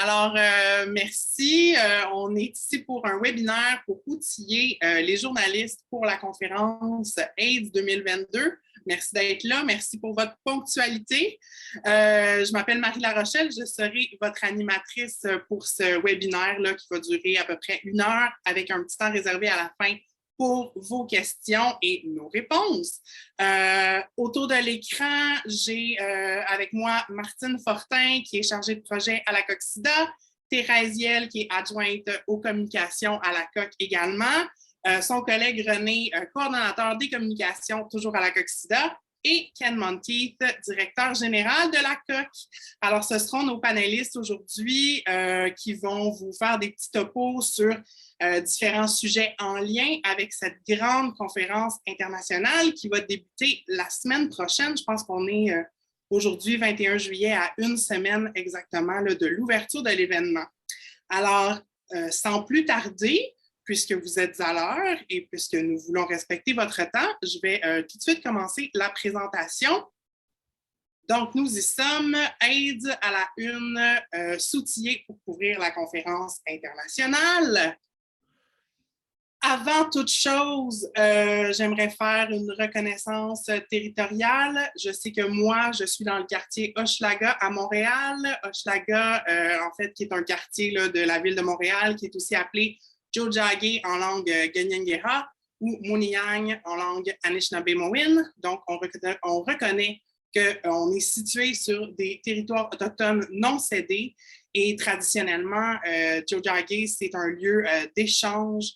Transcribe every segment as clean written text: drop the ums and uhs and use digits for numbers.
Alors, merci. On est ici pour un webinaire pour outiller les journalistes pour la conférence AIDS 2022. Merci d'être là. Merci pour votre ponctualité. Je m'appelle Marie Larochelle. Je serai votre animatrice pour ce webinaire-là qui va durer à peu près 1 heure avec un petit temps réservé à la fin pour vos questions et nos réponses. Autour de l'écran, j'ai avec moi Martine Fortin, qui est chargée de projet à la COQ-SIDA, Thérèse Yel, qui est adjointe aux communications à la COQ également, son collègue René, coordonnateur des communications, toujours à la COQ-SIDA, et Ken Monteith, directeur général de la COQ. Alors, ce seront nos panélistes aujourd'hui qui vont vous faire des petits topos sur différents sujets en lien avec cette grande conférence internationale qui va débuter la semaine prochaine. Je pense qu'on est aujourd'hui, 21 juillet, à 1 semaine exactement là, de l'ouverture de l'événement. Alors, sans plus tarder, puisque vous êtes à l'heure et puisque nous voulons respecter votre temps, je vais tout de suite commencer la présentation. Donc, nous y sommes, AIDS à la une, s'outiller pour couvrir la conférence internationale. Avant toute chose, j'aimerais faire une reconnaissance territoriale. Je sais que moi, je suis dans le quartier Hochelaga à Montréal. Hochelaga, en fait, qui est un quartier là, de la ville de Montréal, qui est aussi appelé Tiohtià:ke en langue Kanien'kehá:ka ou Muniang en langue Anishinaabe-Mowin. Donc, on reconnaît qu'on est situé sur des territoires autochtones non cédés et traditionnellement, Tiohtià:ke, c'est un lieu d'échange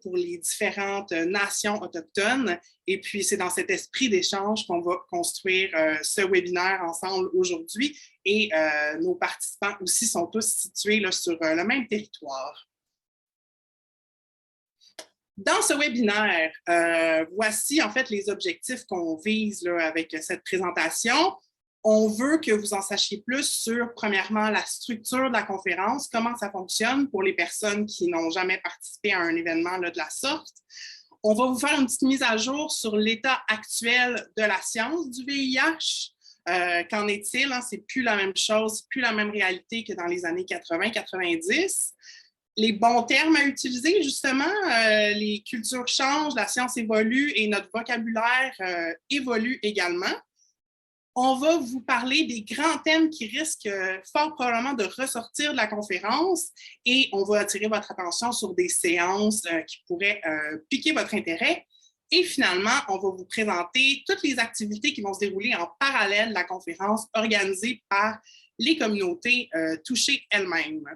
pour les différentes nations autochtones. Et puis, c'est dans cet esprit d'échange qu'on va construire ce webinaire ensemble aujourd'hui. Et nos participants aussi sont tous situés là, sur le même territoire. Dans ce webinaire, voici en fait les objectifs qu'on vise là, avec cette présentation. On veut que vous en sachiez plus sur, premièrement, la structure de la conférence, comment ça fonctionne pour les personnes qui n'ont jamais participé à un événement là, de la sorte. On va vous faire une petite mise à jour sur l'état actuel de la science du VIH. Qu'en est-il? Hein? C'est plus la même chose, plus la même réalité que dans les années 80-90. Les bons termes à utiliser, justement, les cultures changent, la science évolue et notre vocabulaire évolue également. On va vous parler des grands thèmes qui risquent fort probablement de ressortir de la conférence et on va attirer votre attention sur des séances qui pourraient piquer votre intérêt. Et finalement, on va vous présenter toutes les activités qui vont se dérouler en parallèle de la conférence organisée par les communautés touchées elles-mêmes.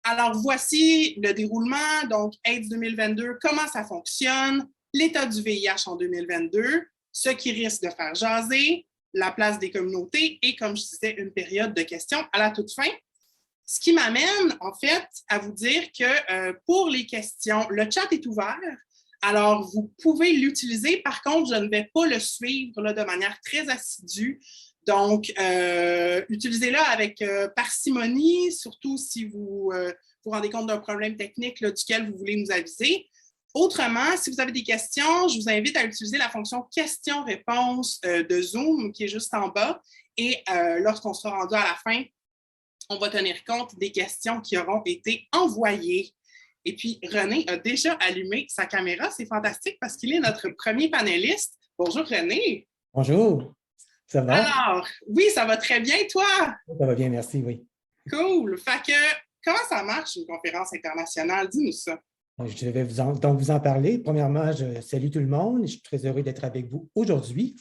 Alors, voici le déroulement. Donc, AIDS 2022, comment ça fonctionne, l'état du VIH en 2022, ce qui risque de faire jaser, la place des communautés et, comme je disais, une période de questions à la toute fin. Ce qui m'amène, en fait, à vous dire que pour les questions, le chat est ouvert. Alors, vous pouvez l'utiliser. Par contre, je ne vais pas le suivre là, de manière très assidue. Donc, utilisez-le avec parcimonie, surtout si vous vous rendez compte d'un problème technique là, duquel vous voulez nous aviser. Autrement, si vous avez des questions, je vous invite à utiliser la fonction questions-réponses de Zoom qui est juste en bas. Et lorsqu'on sera rendu à la fin, on va tenir compte des questions qui auront été envoyées. Et puis, René a déjà allumé sa caméra. C'est fantastique parce qu'il est notre premier panéliste. Bonjour, René. Bonjour. Ça va? Alors, oui, ça va très bien, toi? Ça va bien, merci, oui. Cool. Fait que, comment ça marche une conférence internationale? Dis-nous ça. Je vais vous en parler. Premièrement, je salue tout le monde. Je suis très heureux d'être avec vous aujourd'hui.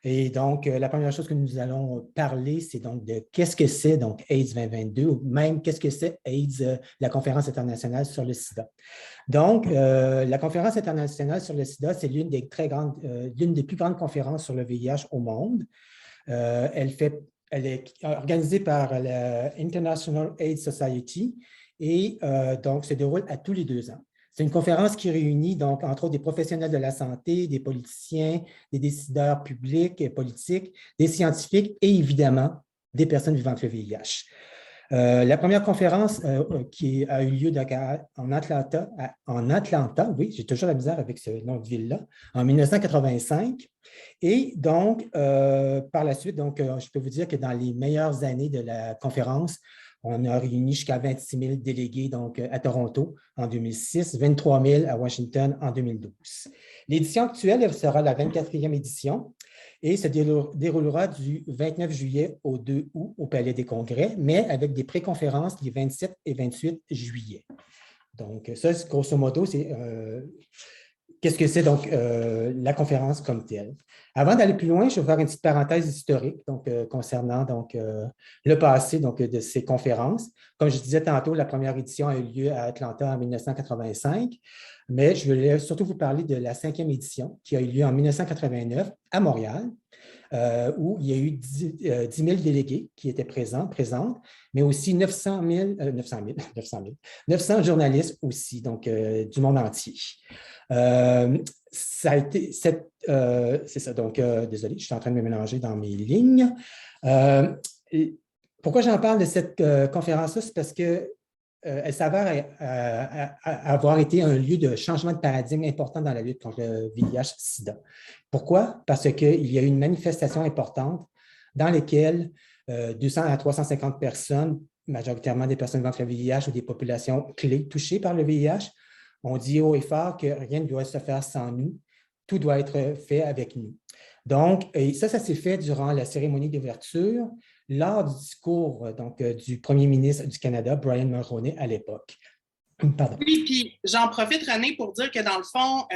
Et donc, la première chose que nous allons parler, c'est donc de qu'est-ce que c'est donc AIDS 2022 ou même qu'est-ce que c'est AIDS, la conférence internationale sur le sida. Donc, la conférence internationale sur le sida, c'est l'une des plus grandes conférences sur le VIH au monde. Elle est organisée par la International AIDS Society et donc se déroule à tous les 2 ans. C'est une conférence qui réunit donc entre autres des professionnels de la santé, des politiciens, des décideurs publics et politiques, des scientifiques et évidemment des personnes vivant avec le VIH. La première conférence qui a eu lieu en Atlanta, oui, j'ai toujours la misère avec ce nom de ville-là, en 1985. Et donc, par la suite, donc, je peux vous dire que dans les meilleures années de la conférence, On a réuni jusqu'à 26 000 délégués donc, à Toronto en 2006, 23 000 à Washington en 2012. L'édition actuelle elle sera la 24e édition et se déroulera du 29 juillet au 2 août au Palais des Congrès, mais avec des préconférences les 27 et 28 juillet. Donc, ça, grosso modo, c'est qu'est-ce que c'est donc la conférence comme telle. Avant d'aller plus loin, je vais faire une petite parenthèse historique donc, concernant donc, le passé donc, de ces conférences. Comme je disais tantôt, la première édition a eu lieu à Atlanta en 1985, mais je voulais surtout vous parler de la 5e édition qui a eu lieu en 1989 à Montréal, où il y a eu 10 000 délégués qui étaient présentes, mais aussi 900 journalistes aussi, donc du monde entier. Ça a été, c'est ça, donc désolé, je suis en train de me mélanger dans mes lignes. Pourquoi j'en parle de cette conférence-là? C'est parce que elle s'avère avoir été un lieu de changement de paradigme important dans la lutte contre le VIH-Sida. Pourquoi? Parce qu'il y a eu une manifestation importante dans laquelle 200 à 350 personnes, majoritairement des personnes vivant avec le VIH ou des populations clés touchées par le VIH, ont dit haut et fort que rien ne doit se faire sans nous, tout doit être fait avec nous. Donc, et ça s'est fait durant la cérémonie d'ouverture, lors du discours donc, du premier ministre du Canada, Brian Mulroney, à l'époque. Pardon. Oui, puis j'en profite, René, pour dire que dans le fond,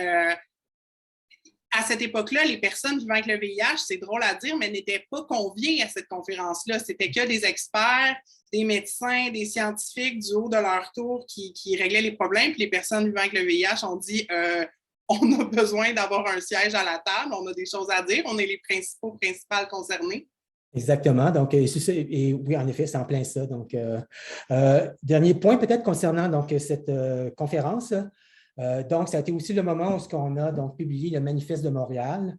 à cette époque-là, les personnes vivant avec le VIH, c'est drôle à dire, mais n'étaient pas conviées à cette conférence-là. C'était que des experts, des médecins, des scientifiques du haut de leur tour qui réglaient les problèmes. Puis les personnes vivant avec le VIH ont dit on a besoin d'avoir un siège à la table, on a des choses à dire, on est les principales concernés. Exactement. Donc, et oui, en effet, c'est en plein ça. Donc, dernier point peut-être concernant donc, cette conférence. Donc, ça a été aussi le moment où on a donc, publié le Manifeste de Montréal,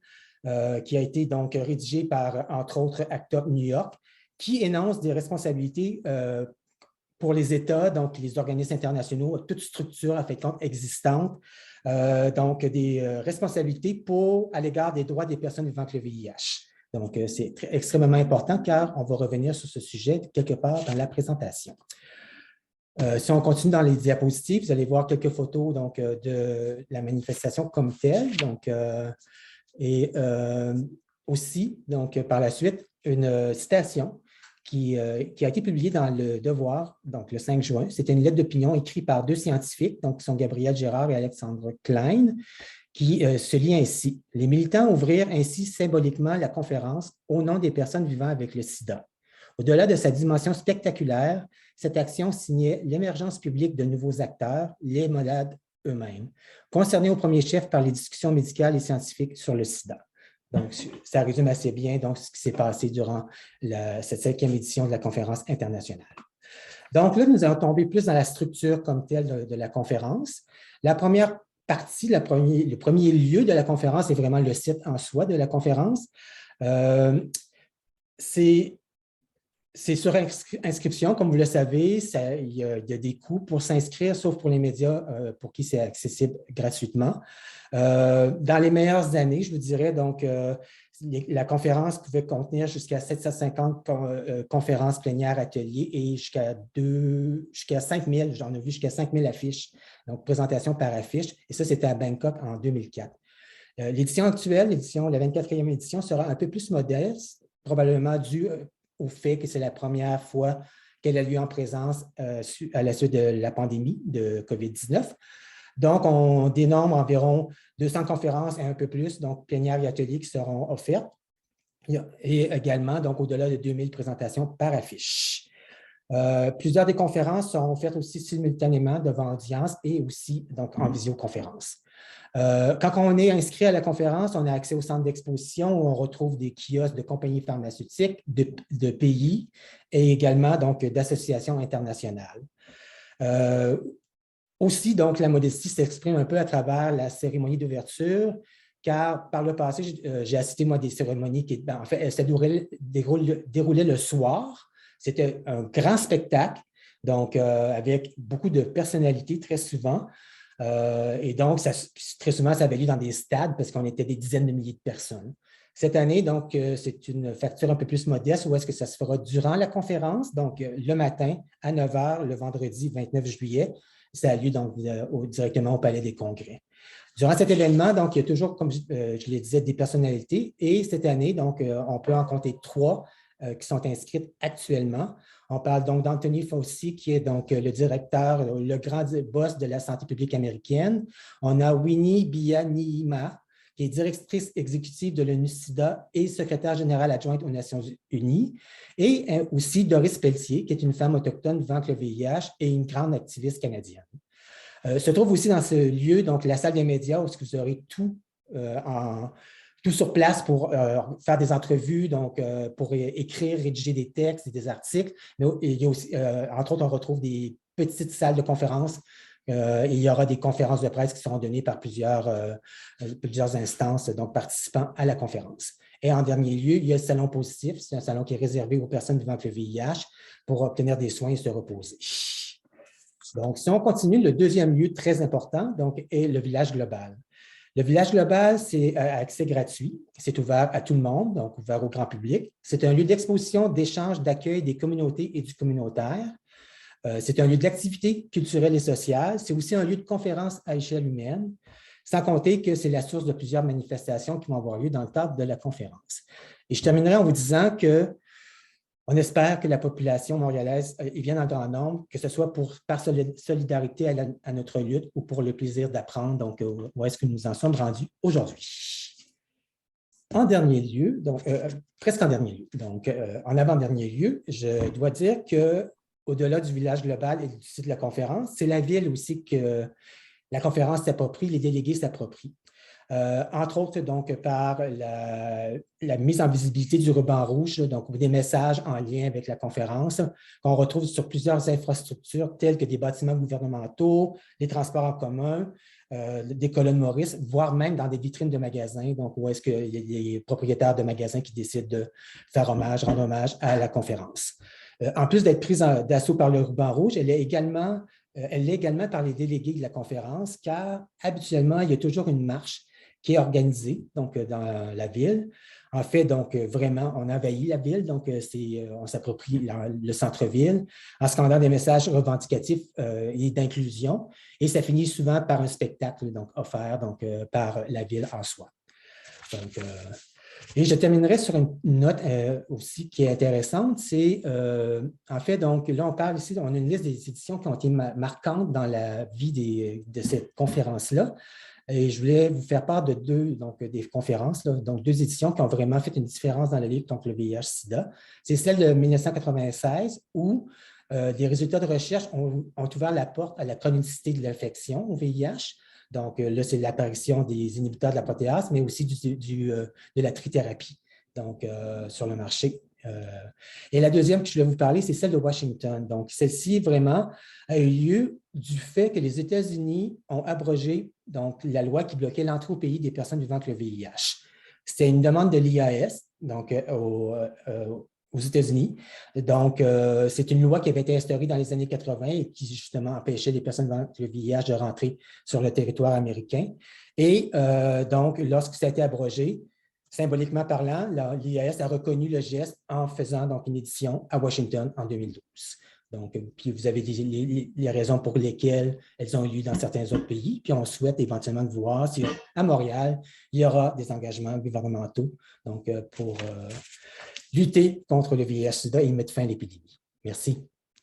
qui a été donc rédigé par, entre autres, ACT UP New York, qui énonce des responsabilités pour les États, donc les organismes internationaux, toute structure affectante existante, donc des responsabilités à l'égard des droits des personnes vivant avec le VIH. Donc, c'est extrêmement important car on va revenir sur ce sujet quelque part dans la présentation. Si on continue dans les diapositives, vous allez voir quelques photos donc, de la manifestation comme telle. Donc, aussi, donc, par la suite, une citation qui a été publiée dans Le Devoir, donc le 5 juin. C'était une lettre d'opinion écrite par deux scientifiques, donc qui sont Gabriel Gérard et Alexandre Klein, qui se lit ainsi. Les militants ouvrirent ainsi symboliquement la conférence au nom des personnes vivant avec le sida. Au-delà de sa dimension spectaculaire, cette action signait l'émergence publique de nouveaux acteurs, les malades eux-mêmes, concernés au premier chef par les discussions médicales et scientifiques sur le sida. Donc, ça résume assez bien donc, ce qui s'est passé durant cette 5e édition de la conférence internationale. Donc là, nous allons tomber plus dans la structure comme telle de la conférence. La première partie, le premier lieu de la conférence est vraiment le site en soi de la conférence. C'est sur inscription, comme vous le savez, il y a des coûts pour s'inscrire, sauf pour les médias pour qui c'est accessible gratuitement. Dans les meilleures années, je vous dirais, donc, la conférence pouvait contenir jusqu'à 750 conférences plénières, ateliers et jusqu'à 5 000, j'en ai vu jusqu'à 5 000 affiches, donc présentation par affiche, et ça, c'était à Bangkok en 2004. L'édition actuelle, la 24e édition, sera un peu plus modeste, probablement due au fait que c'est la première fois qu'elle a lieu en présence à la suite de la pandémie de COVID-19. Donc, on dénombre environ 200 conférences et un peu plus, donc plénières et ateliers qui seront offertes. Et également, donc, au-delà de 2000 présentations par affiche. Plusieurs des conférences seront faites aussi simultanément devant audience et aussi donc, en visioconférence. Quand on est inscrit à la conférence, on a accès au centre d'exposition où on retrouve des kiosques de compagnies pharmaceutiques, de pays et également d'associations internationales. Aussi, donc, la modestie s'exprime un peu à travers la cérémonie d'ouverture, car par le passé, j'ai assisté, moi, des cérémonies qui, en fait, elles se déroulaient le soir. C'était un grand spectacle, donc avec beaucoup de personnalités très souvent. Et donc, très souvent, ça avait lieu dans des stades parce qu'on était des dizaines de milliers de personnes. Cette année, donc, c'est une facture un peu plus modeste où est-ce que ça se fera durant la conférence, donc le matin à 9 h, le vendredi 29 juillet. Ça a lieu donc, directement au Palais des Congrès. Durant cet événement, donc, il y a toujours, comme je le disais, des personnalités. Et cette année, donc, on peut en compter 3 qui sont inscrites actuellement. On parle donc d'Anthony Fauci, qui est donc le directeur, le grand boss de la santé publique américaine. On a Winnie Byanyima, qui est directrice exécutive de l'ONU-SIDA et secrétaire générale adjointe aux Nations Unies. Et aussi Doris Pelletier, qui est une femme autochtone vivant avec le VIH et une grande activiste canadienne. Se trouve aussi dans ce lieu, donc la salle des médias, où vous aurez tout sur place pour faire des entrevues, donc pour écrire, rédiger des textes et des articles. Mais il y a aussi, entre autres, on retrouve des petites salles de conférences. Il y aura des conférences de presse qui seront données par plusieurs instances, donc participants à la conférence. Et en dernier lieu, il y a le salon positif. C'est un salon qui est réservé aux personnes vivant avec le VIH pour obtenir des soins et se reposer. Donc, si on continue, le deuxième lieu très important donc, est le village global. Le village global, c'est accès gratuit. C'est ouvert à tout le monde, donc ouvert au grand public. C'est un lieu d'exposition, d'échange, d'accueil des communautés et du communautaire. C'est un lieu d'activité culturelle et sociale. C'est aussi un lieu de conférence à échelle humaine, sans compter que c'est la source de plusieurs manifestations qui vont avoir lieu dans le cadre de la conférence. Et je terminerai en vous disant que on espère que la population montréalaise vienne en grand nombre, que ce soit par solidarité à notre lutte ou pour le plaisir d'apprendre. Donc, où est-ce que nous en sommes rendus aujourd'hui? En dernier lieu, donc presque en dernier lieu, donc en avant-dernier lieu, je dois dire qu'au-delà du village global et du site de la conférence, c'est la ville aussi que la conférence s'approprie, les délégués s'approprient. Entre autres, donc, par la mise en visibilité du ruban rouge, donc des messages en lien avec la conférence qu'on retrouve sur plusieurs infrastructures telles que des bâtiments gouvernementaux, des transports en commun, des colonnes Maurice, voire même dans des vitrines de magasins, donc où est-ce qu'il y a des propriétaires de magasins qui décident de rendre hommage à la conférence. En plus d'être prise d'assaut par le ruban rouge, elle l'est également par les délégués de la conférence, car habituellement, il y a toujours une marche qui est organisée donc, dans la ville. En fait, donc, vraiment, on envahit la ville, donc on s'approprie le centre-ville en scandant des messages revendicatifs et d'inclusion. Et ça finit souvent par un spectacle donc, offert donc, par la ville en soi. Donc, et je terminerai sur une note aussi qui est intéressante, c'est en fait, donc là, on parle ici, on a une liste des éditions qui ont été marquantes dans la vie de cette conférence-là. Et je voulais vous faire part de des conférences, là, donc 2 éditions qui ont vraiment fait une différence dans la lutte contre le VIH-Sida. C'est celle de 1996 où les résultats de recherche ont ouvert la porte à la chronicité de l'infection au VIH. Donc là, c'est l'apparition des inhibiteurs de la protéase, mais aussi de la trithérapie donc, sur le marché. Et la deuxième que je voulais vous parler, c'est celle de Washington. Donc, celle-ci, vraiment, a eu lieu du fait que les États-Unis ont abrogé donc, la loi qui bloquait l'entrée au pays des personnes vivant avec le VIH. C'était une demande de l'IAS, donc aux États-Unis. Donc, c'est une loi qui avait été instaurée dans les années 80 et qui, justement, empêchait les personnes vivant avec le VIH de rentrer sur le territoire américain. Et donc, lorsque ça a été abrogé, symboliquement parlant, l'IAS a reconnu le geste en faisant donc, une édition à Washington en 2012. Donc, puis vous avez les raisons pour lesquelles elles ont eu lieu dans certains autres pays. Puis on souhaite éventuellement de voir si à Montréal, il y aura des engagements gouvernementaux donc, pour lutter contre le VIH-Sida et mettre fin à l'épidémie. Merci.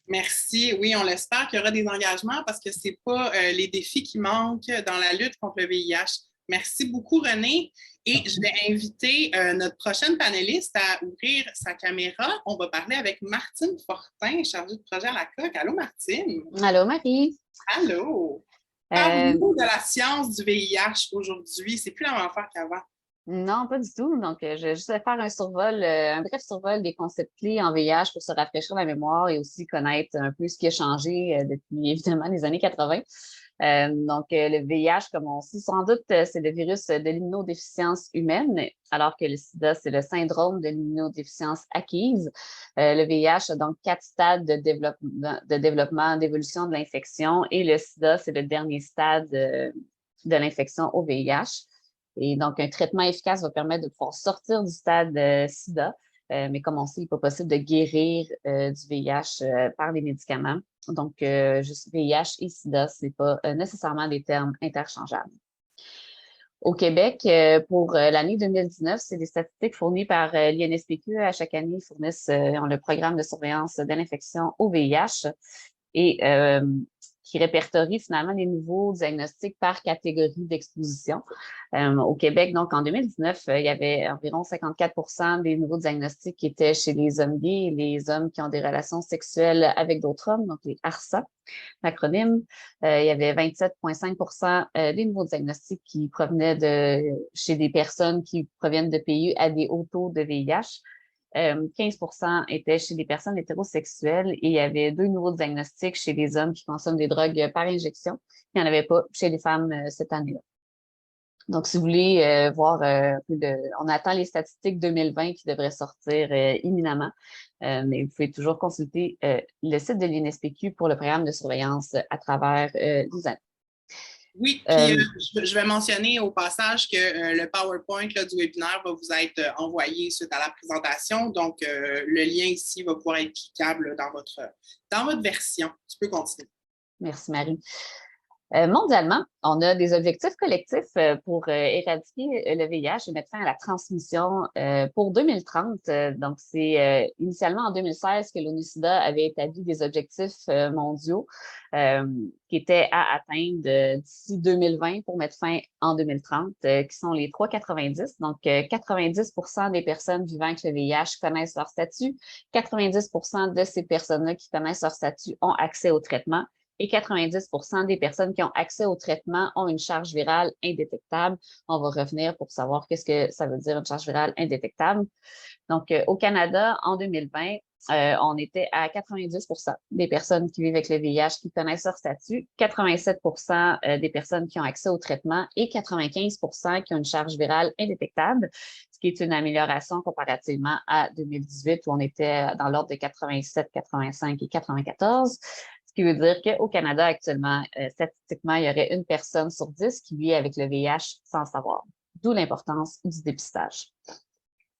Merci. Oui, on l'espère qu'il y aura des engagements parce que ce n'est pas les défis qui manquent dans la lutte contre le VIH. Merci beaucoup, René. Et je vais inviter notre prochaine panéliste à ouvrir sa caméra. On va parler avec Martine Fortin, chargée de projet à la COQ. Allô, Martine. Allô, Marie. Allô. Parle-nous de la science du VIH aujourd'hui. C'est plus la même affaire qu'avant. Non, pas du tout. Donc, je vais juste faire un bref survol des concepts clés en VIH pour se rafraîchir la mémoire et aussi connaître un peu ce qui a changé depuis, évidemment, les années 80. Le VIH, comme on sait sans doute, c'est le virus de l'immunodéficience humaine, alors que le sida, c'est le syndrome de l'immunodéficience acquise. Le VIH a donc 4 stades de développement, d'évolution de l'infection, et le sida, c'est le dernier stade de l'infection au VIH. Et donc, un traitement efficace va permettre de pouvoir sortir du stade sida, mais comme on sait, il n'est pas possible de guérir du VIH par les médicaments. Donc, juste VIH et sida, ce n'est pas nécessairement des termes interchangeables. Au Québec, pour l'année 2019, c'est des statistiques fournies par l'INSPQ. À chaque année, ils fournissent le programme de surveillance de l'infection au VIH et qui répertorie finalement les nouveaux diagnostics par catégorie d'exposition. Au Québec, donc en 2019, il y avait environ 54% des nouveaux diagnostics qui étaient chez les hommes gays et les hommes qui ont des relations sexuelles avec d'autres hommes, donc les ARSA, l'acronyme. Il y avait 27,5% des nouveaux diagnostics qui provenaient chez des personnes qui proviennent de pays à des hauts taux de VIH. 15% étaient chez des personnes hétérosexuelles et il y avait 2 nouveaux diagnostics chez les hommes qui consomment des drogues par injection. Il n'y en avait pas chez les femmes cette année-là. Donc, si vous voulez voir un peu on attend les statistiques 2020 qui devraient sortir imminemment, mais vous pouvez toujours consulter le site de l'INSPQ pour le programme de surveillance à travers les années. Oui, puis je vais mentionner au passage que le PowerPoint là, du webinaire va vous être envoyé suite à la présentation. Donc, le lien ici va pouvoir être cliquable dans votre version. Tu peux continuer. Merci, Marie. Mondialement, on a des objectifs collectifs pour éradiquer le VIH et mettre fin à la transmission pour 2030. Donc, c'est initialement en 2016 que l'ONU-SIDA avait établi des objectifs mondiaux qui étaient à atteindre d'ici 2020 pour mettre fin en 2030, qui sont les 3,90. Donc, 90% des personnes vivant avec le VIH connaissent leur statut. 90% de ces personnes-là qui connaissent leur statut ont accès au traitement. Et 90% des personnes qui ont accès au traitement ont une charge virale indétectable. On va revenir pour savoir qu'est-ce que ça veut dire une charge virale indétectable. Donc, au Canada, en 2020, on était à 90% des personnes qui vivent avec le VIH qui connaissent leur statut, 87% des personnes qui ont accès au traitement et 95% qui ont une charge virale indétectable, ce qui est une amélioration comparativement à 2018 où on était dans l'ordre de 87, 85 et 94. Ce qui veut dire qu'au Canada, actuellement, statistiquement, il y aurait une personne sur 10 qui vit avec le VIH sans le savoir, d'où l'importance du dépistage.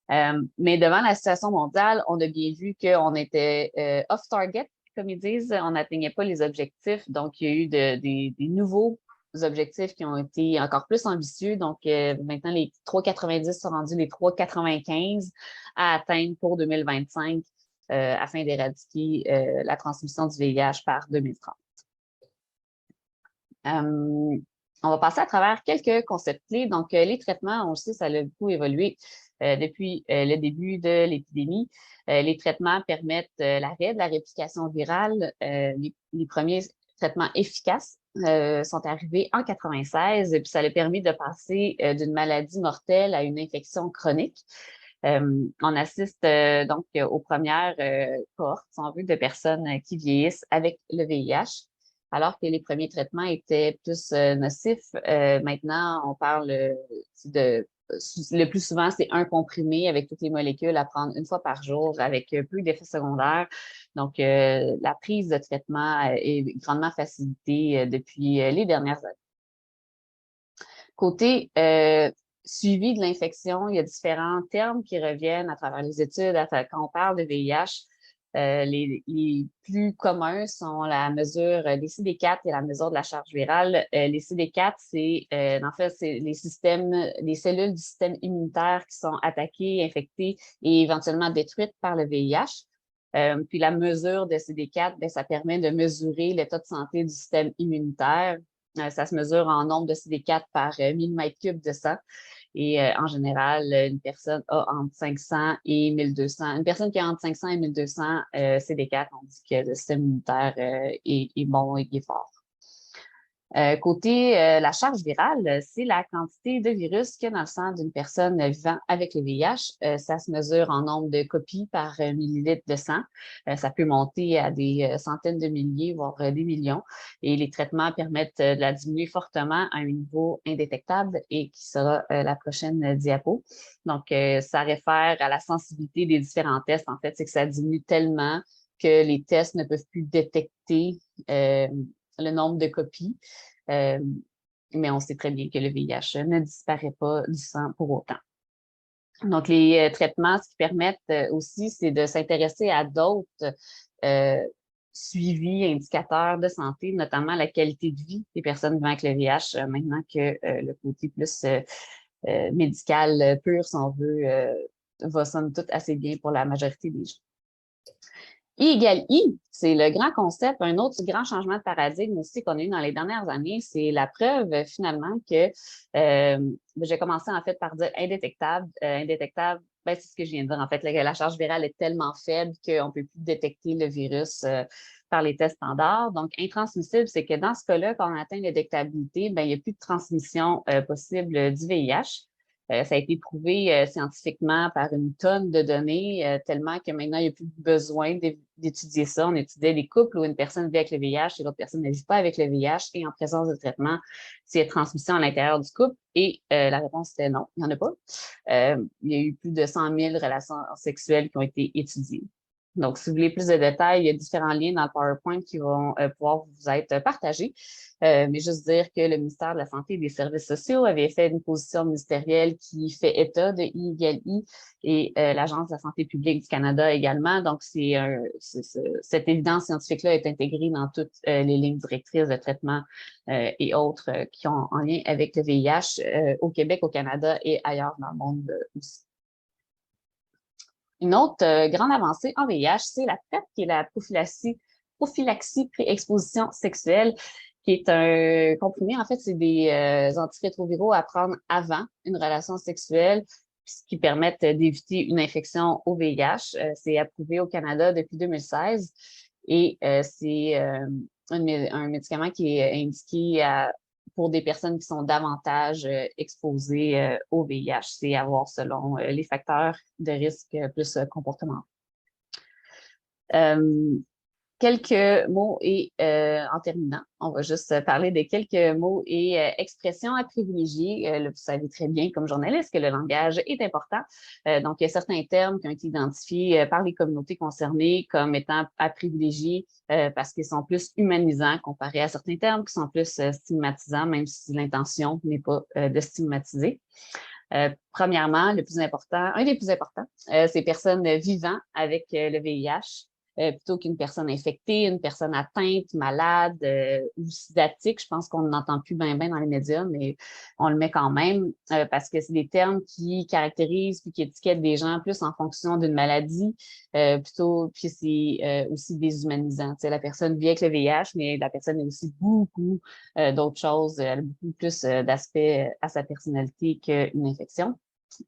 Mais devant la situation mondiale, on a bien vu qu'on était off-target, comme ils disent. On n'atteignait pas les objectifs. Donc, il y a eu des nouveaux objectifs qui ont été encore plus ambitieux. Donc, maintenant, les 3,90 sont rendus les 3,95 à atteindre pour 2025 afin d'éradiquer la transmission du VIH par 2030. On va passer à travers quelques concepts clés. Donc, les traitements, on le sait, ça a beaucoup évolué depuis le début de l'épidémie. Les traitements permettent l'arrêt de la réplication virale. Les premiers traitements efficaces sont arrivés en 96, et puis ça a permis de passer d'une maladie mortelle à une infection chronique. On assiste donc aux premières cohortes, si on veut, de personnes qui vieillissent avec le VIH, alors que les premiers traitements étaient plus nocifs. Maintenant, on parle le plus souvent, c'est un comprimé avec toutes les molécules à prendre une fois par jour avec peu d'effets secondaires. Donc, la prise de traitement est grandement facilitée depuis les dernières années. Côté suivi de l'infection, il y a différents termes qui reviennent à travers les études. Quand on parle de VIH, les plus communs sont la mesure des CD4 et la mesure de la charge virale. Les CD4, en fait, c'est les cellules du système immunitaire qui sont attaquées, infectées et éventuellement détruites par le VIH. Puis la mesure de CD4, ça permet de mesurer l'état de santé du système immunitaire. Ça se mesure en nombre de CD4 par millimètre cube de sang. Et en général, une personne a entre 500 et 1200. Une personne qui a entre 500 et 1200 CD4, on dit que le système immunitaire est bon et est fort. Côté la charge virale, c'est la quantité de virus qu'il y a dans le sang d'une personne vivant avec le VIH. Ça se mesure en nombre de copies par millilitre de sang. Ça peut monter à des centaines de milliers, voire des millions. Et les traitements permettent de la diminuer fortement à un niveau indétectable et qui sera la prochaine diapo. Donc, ça réfère à la sensibilité des différents tests. En fait, c'est que ça diminue tellement que les tests ne peuvent plus détecter le nombre de copies. Mais on sait très bien que le VIH ne disparaît pas du sang pour autant. Donc, les traitements, ce qui permettent aussi, c'est de s'intéresser à d'autres suivis, indicateurs de santé, notamment la qualité de vie des personnes vivant avec le VIH, maintenant que le côté plus médical pur, si on veut, va somme toute assez bien pour la majorité des gens. I égale I, c'est le grand concept, un autre grand changement de paradigme aussi qu'on a eu dans les dernières années, c'est la preuve finalement que j'ai commencé en fait par dire indétectable. Indétectable, ben, c'est ce que je viens de dire en fait, la charge virale est tellement faible qu'on ne peut plus détecter le virus par les tests standards. Donc, intransmissible, c'est que dans ce cas-là, quand on atteint l'édectabilité, ben, il n'y a plus de transmission possible du VIH. Ça a été prouvé scientifiquement par une tonne de données, tellement que maintenant, il n'y a plus besoin d'étudier ça. On étudiait des couples où une personne vit avec le VIH et l'autre personne ne vit pas avec le VIH et en présence de traitement, s'il y a transmission à l'intérieur du couple. Et la réponse était non, il n'y en a pas. Il y a eu plus de 100 000 relations sexuelles qui ont été étudiées. Donc, si vous voulez plus de détails, il y a différents liens dans le PowerPoint qui vont pouvoir vous être partagés. Mais juste dire que le ministère de la Santé et des Services sociaux avait fait une position ministérielle qui fait état de I égale I et l'Agence de la santé publique du Canada également. Donc, cette évidence scientifique-là est intégrée dans toutes les lignes directrices de traitement et autres qui ont en lien avec le VIH au Québec, au Canada et ailleurs dans le monde aussi. Une autre grande avancée en VIH, c'est la PrEP, qui est la prophylaxie pré-exposition sexuelle, qui est un comprimé. En fait, c'est des antirétroviraux à prendre avant une relation sexuelle, ce qui permettent d'éviter une infection au VIH. C'est approuvé au Canada depuis 2016 et c'est un médicament qui est indiqué pour des personnes qui sont davantage exposées au VIH. C'est à voir selon les facteurs de risque plus comportementaux. Quelques mots et en terminant, on va juste parler de quelques mots et expressions à privilégier. Vous savez très bien comme journaliste que le langage est important. Donc, il y a certains termes qui ont été identifiés par les communautés concernées comme étant à privilégier parce qu'ils sont plus humanisants comparés à certains termes qui sont plus stigmatisants, même si l'intention n'est pas de stigmatiser. Premièrement, un des plus importants, c'est personnes vivant avec le VIH. Plutôt qu'une personne infectée, une personne atteinte, malade ou sidatique. Je pense qu'on n'entend plus bien dans les médias, mais on le met quand même parce que c'est des termes qui caractérisent puis qui étiquettent des gens plus en fonction d'une maladie, plutôt, puis c'est aussi déshumanisant. Tu sais, la personne vit avec le VIH, mais la personne a aussi beaucoup d'autres choses, elle a beaucoup plus d'aspects à sa personnalité qu'une infection.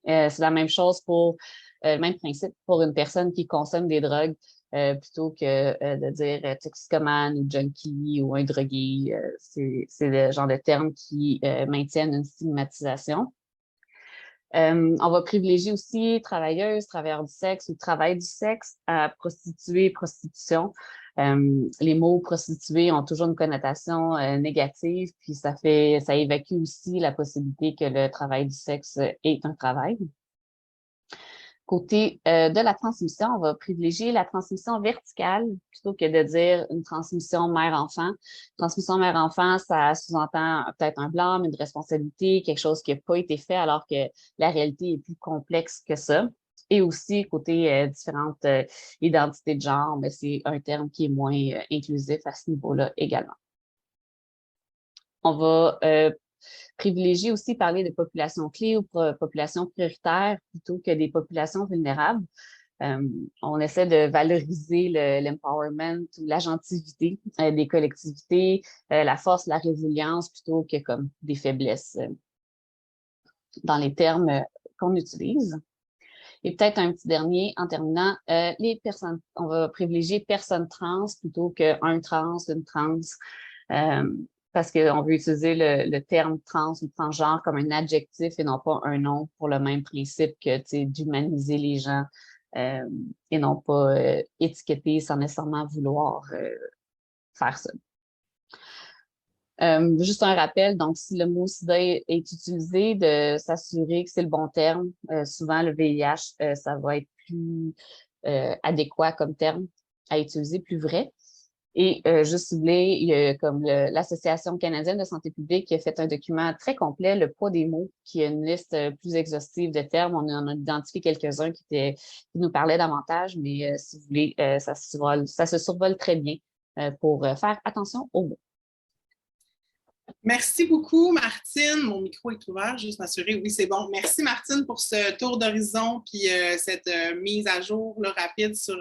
C'est la même chose pour le même principe pour une personne qui consomme des drogues. Plutôt que de dire toxicomane ou junkie ou un drogué. C'est le genre de termes qui maintiennent une stigmatisation. On va privilégier aussi travailleuses, travailleurs du sexe ou travail du sexe à prostituée, prostitution. Les mots prostituée ont toujours une connotation négative, puis ça évacue aussi la possibilité que le travail du sexe est un travail. Côté de la transmission, on va privilégier la transmission verticale plutôt que de dire une transmission mère-enfant. Transmission mère-enfant, ça sous-entend peut-être un blâme, une responsabilité, quelque chose qui n'a pas été fait alors que la réalité est plus complexe que ça. Et aussi, côté différentes identités de genre, mais c'est un terme qui est moins inclusif à ce niveau-là également. On va privilégier aussi parler de populations clés ou populations prioritaires plutôt que des populations vulnérables. On essaie de valoriser l'empowerment ou l'agentivité des collectivités, la force, la résilience plutôt que comme des faiblesses dans les termes qu'on utilise. Et peut-être un petit dernier en terminant, on va privilégier personnes trans plutôt qu'un trans, une trans. parce qu'on veut utiliser le terme trans ou transgenre comme un adjectif et non pas un nom pour le même principe que d'humaniser les gens et non pas étiqueter sans nécessairement vouloir faire ça. Juste un rappel, donc si le mot sida est utilisé, de s'assurer que c'est le bon terme. Souvent, le VIH, ça va être plus adéquat comme terme à utiliser, plus vrai. Et juste souligner, il y a comme l'Association canadienne de santé publique qui a fait un document très complet, le poids des mots, qui a une liste plus exhaustive de termes. On en a identifié quelques-uns qui nous parlaient davantage, mais si vous voulez, ça se survole très bien pour faire attention aux mots. Merci beaucoup, Martine. Mon micro est ouvert, juste m'assurer. Oui, c'est bon. Merci, Martine, pour ce tour d'horizon puis cette mise à jour là, rapide sur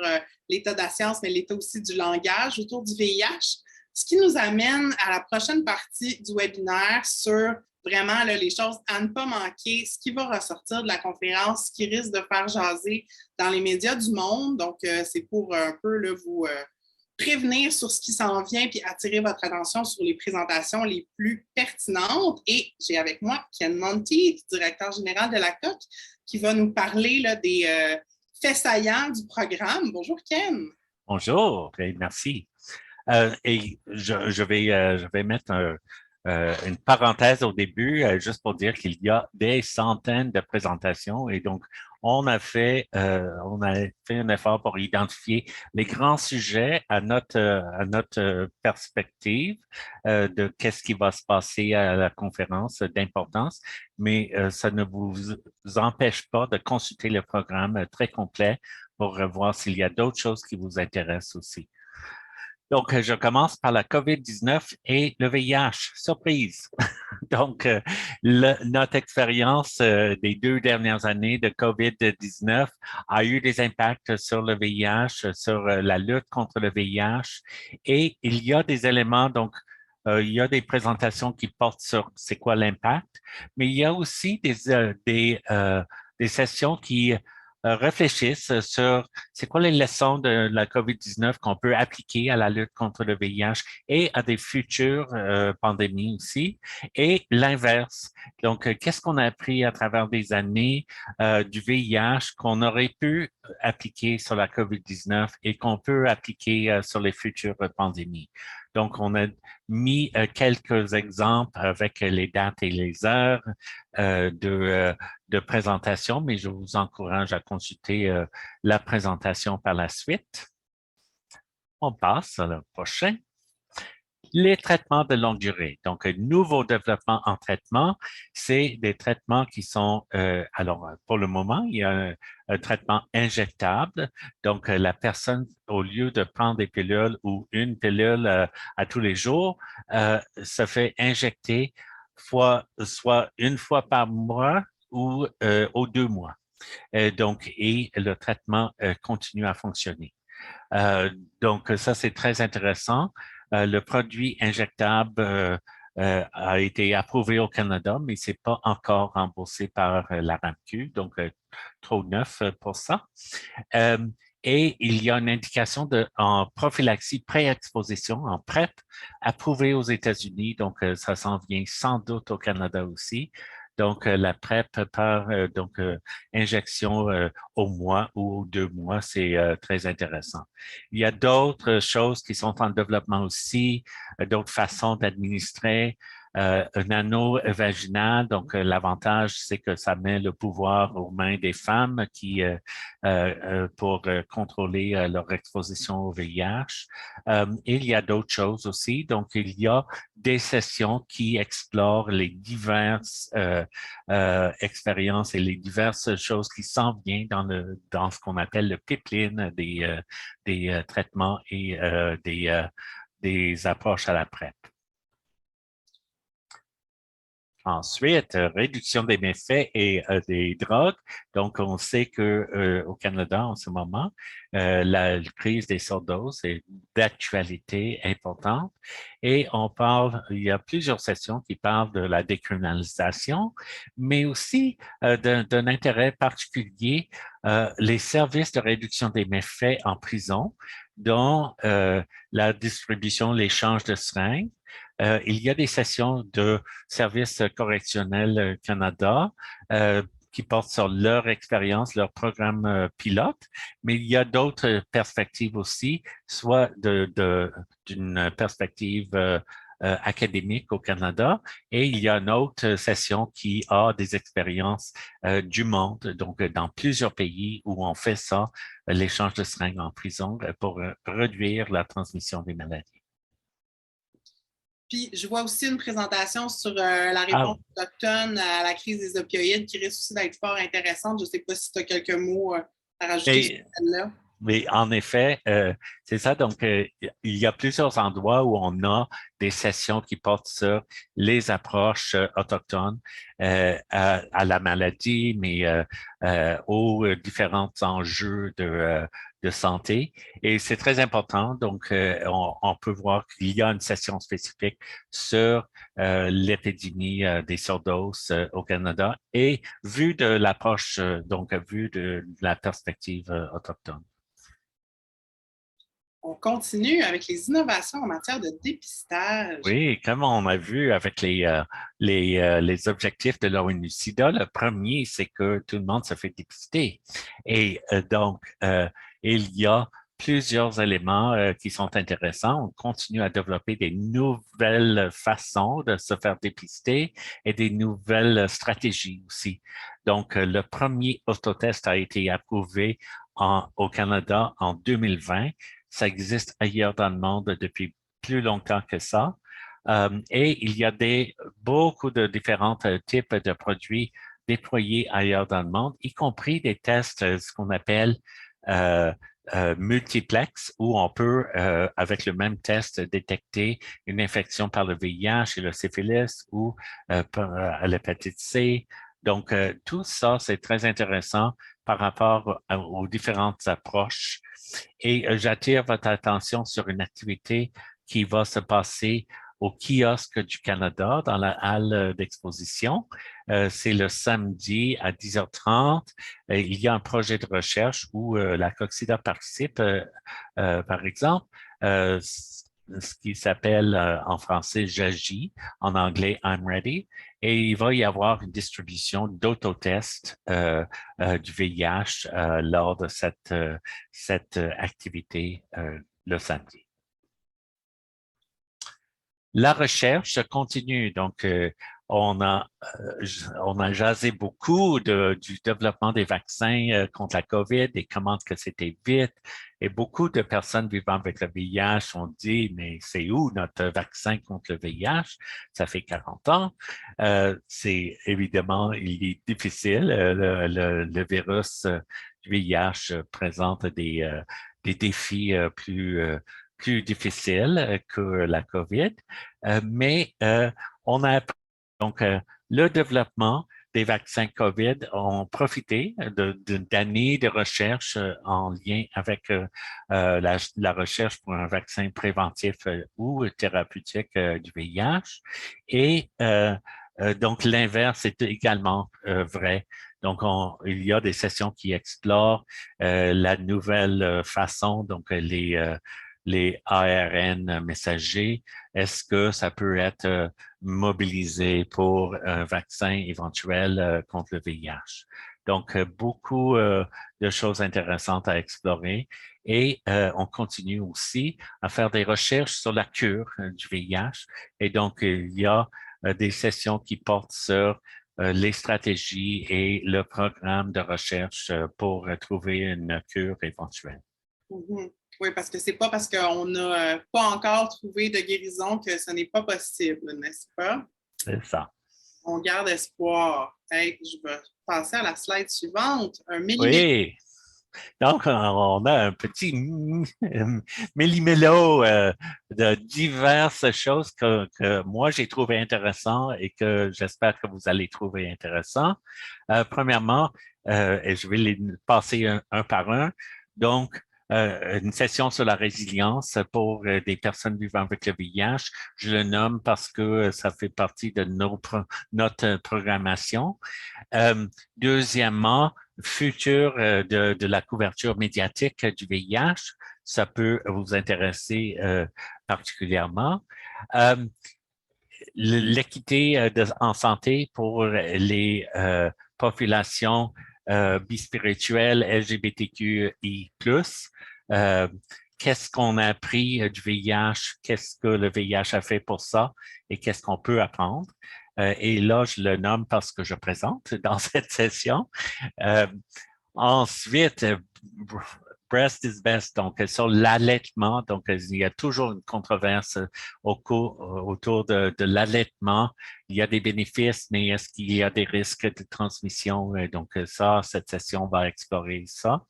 l'état de la science, mais l'état aussi du langage autour du VIH. Ce qui nous amène à la prochaine partie du webinaire sur vraiment là, les choses à ne pas manquer, ce qui va ressortir de la conférence, ce qui risque de faire jaser dans les médias du monde. Donc, c'est pour un peu là, vous prévenir sur ce qui s'en vient puis attirer votre attention sur les présentations les plus pertinentes. Et j'ai avec moi Ken Monty, directeur général de la COQ, qui va nous parler là, des faits saillants du programme. Bonjour, Ken. Bonjour, et merci. Et je vais mettre une parenthèse au début, juste pour dire qu'il y a des centaines de présentations et donc on a fait un effort pour identifier les grands sujets à notre perspective de qu'est-ce qui va se passer à la conférence d'importance, mais ça ne vous empêche pas de consulter le programme très complet pour voir s'il y a d'autres choses qui vous intéressent aussi. Donc, je commence par la COVID-19 et le VIH. Surprise! Donc, notre expérience des 2 dernières années de COVID-19 a eu des impacts sur le VIH, sur la lutte contre le VIH. Et il y a des éléments, donc, il y a des présentations qui portent sur c'est quoi l'impact, mais il y a aussi des sessions qui réfléchissent sur c'est quoi les leçons de la COVID-19 qu'on peut appliquer à la lutte contre le VIH et à des futures pandémies aussi, et l'inverse. Donc, qu'est-ce qu'on a appris à travers des années du VIH qu'on aurait pu appliquer sur la COVID-19 et qu'on peut appliquer sur les futures pandémies? Donc, on a mis quelques exemples avec les dates et les heures de présentation, mais je vous encourage à consulter la présentation par la suite. On passe à la prochaine. Les traitements de longue durée. Donc, un nouveau développement en traitement, c'est des traitements qui sont, alors, pour le moment, il y a un traitement injectable. Donc, la personne, au lieu de prendre des pilules ou une pilule à tous les jours, se fait injecter soit une fois par mois ou aux 2 mois. Donc, et le traitement continue à fonctionner. Donc, ça, c'est très intéressant. Le produit injectable a été approuvé au Canada, mais ce n'est pas encore remboursé par la RAMQ, donc trop neuf pour ça. Et il y a une indication en prophylaxie pré-exposition, en PrEP, approuvée aux États-Unis, donc ça s'en vient sans doute au Canada aussi. Donc, la PrEP par injection au mois ou aux 2 mois, c'est très intéressant. Il y a d'autres choses qui sont en développement aussi, d'autres façons d'administrer. Un anneau vaginal, donc l'avantage, c'est que ça met le pouvoir aux mains des femmes pour contrôler leur exposition au VIH. Il y a d'autres choses aussi. Donc, il y a des sessions qui explorent les diverses expériences et les diverses choses qui s'en viennent dans ce qu'on appelle le pipeline des traitements et des approches à la PrEP. Ensuite, réduction des méfaits et des drogues. Donc, on sait que au Canada, en ce moment, la crise des surdoses est d'actualité importante. Et il y a plusieurs sessions qui parlent de la décriminalisation, mais aussi d'un intérêt particulier, les services de réduction des méfaits en prison, dont la distribution, l'échange de seringues, il y a des sessions de Service correctionnel Canada qui portent sur leur expérience, leur programme pilote, mais il y a d'autres perspectives aussi, soit d'une perspective académique au Canada, et il y a une autre session qui a des expériences du monde, donc dans plusieurs pays où on fait ça, l'échange de seringues en prison pour réduire la transmission des maladies. Puis, je vois aussi une présentation sur la réponse autochtone à la crise des opioïdes qui risque aussi d'être fort intéressante. Je ne sais pas si tu as quelques mots à rajouter sur celle-là. Mais en effet, c'est ça. Donc, il y a plusieurs endroits où on a des sessions qui portent sur les approches autochtones à la maladie, mais aux différents enjeux de santé. Et c'est très important. Donc, on peut voir qu'il y a une session spécifique sur l'épidémie des surdoses au Canada et vu de l'approche, donc vu de la perspective autochtone. On continue avec les innovations en matière de dépistage. Oui, comme on a vu avec les objectifs de l'ONU-SIDA, le premier, c'est que tout le monde se fait dépister. Et donc, il y a plusieurs éléments qui sont intéressants. On continue à développer des nouvelles façons de se faire dépister et des nouvelles stratégies aussi. Donc, le premier autotest a été approuvé au Canada en 2020. Ça existe ailleurs dans le monde depuis plus longtemps que ça. Et il y a beaucoup de différents types de produits déployés ailleurs dans le monde, y compris des tests, ce qu'on appelle multiplex, où on peut, avec le même test, détecter une infection par le VIH et le syphilis ou par l'hépatite C. Donc, tout ça, c'est très intéressant par rapport aux différentes approches. Et j'attire votre attention sur une activité qui va se passer au kiosque du Canada dans la halle d'exposition. C'est le samedi à 10h30. Il y a un projet de recherche où la Coxida participe, par exemple, ce qui s'appelle en français « J'agis », en anglais « I'm ready ». Et il va y avoir une distribution d'autotests du VIH lors de cette activité le samedi. La recherche continue. Donc, on a jasé beaucoup du développement des vaccins contre la COVID et comment que c'était vite. Et beaucoup de personnes vivant avec le VIH ont dit, mais c'est où notre vaccin contre le VIH? Ça fait 40 ans. C'est évidemment, il est difficile. Le virus du VIH présente des défis plus difficiles que la COVID, mais on a appris, donc le développement des vaccins COVID ont profité d'années de recherche en lien avec la recherche pour un vaccin préventif ou thérapeutique du VIH. Et donc, l'inverse est également vrai. Donc, il y a des sessions qui explorent la nouvelle façon, donc les ARN messagers, est-ce que ça peut être mobilisé pour un vaccin éventuel contre le VIH? Donc, beaucoup de choses intéressantes à explorer et on continue aussi à faire des recherches sur la cure du VIH. Et donc, il y a des sessions qui portent sur les stratégies et le programme de recherche pour trouver une cure éventuelle. Mm-hmm. Oui, parce que c'est pas parce qu'on n'a pas encore trouvé de guérison que ce n'est pas possible, n'est-ce pas? C'est ça. On garde espoir. Hey, je vais passer à la slide suivante. Un oui. Donc, on a un petit méli-mélo de diverses choses que moi, j'ai trouvé intéressant et que j'espère que vous allez trouver intéressant. Premièrement, et je vais les passer un par un. Donc, une session sur la résilience pour des personnes vivant avec le VIH. Je le nomme parce que ça fait partie de notre programmation. Deuxièmement, futur de la couverture médiatique du VIH. Ça peut vous intéresser particulièrement. l'équité en santé pour les populations bispirituelles LGBTQI+. Qu'est-ce qu'on a appris du VIH? Qu'est-ce que le VIH a fait pour ça? Et qu'est-ce qu'on peut apprendre? Et là, je le nomme parce que je présente dans cette session. Ensuite, breast is best, donc sur l'allaitement. Donc, il y a toujours une controverse autour de l'allaitement. Il y a des bénéfices, mais est-ce qu'il y a des risques de transmission? Donc, ça, cette session va explorer ça.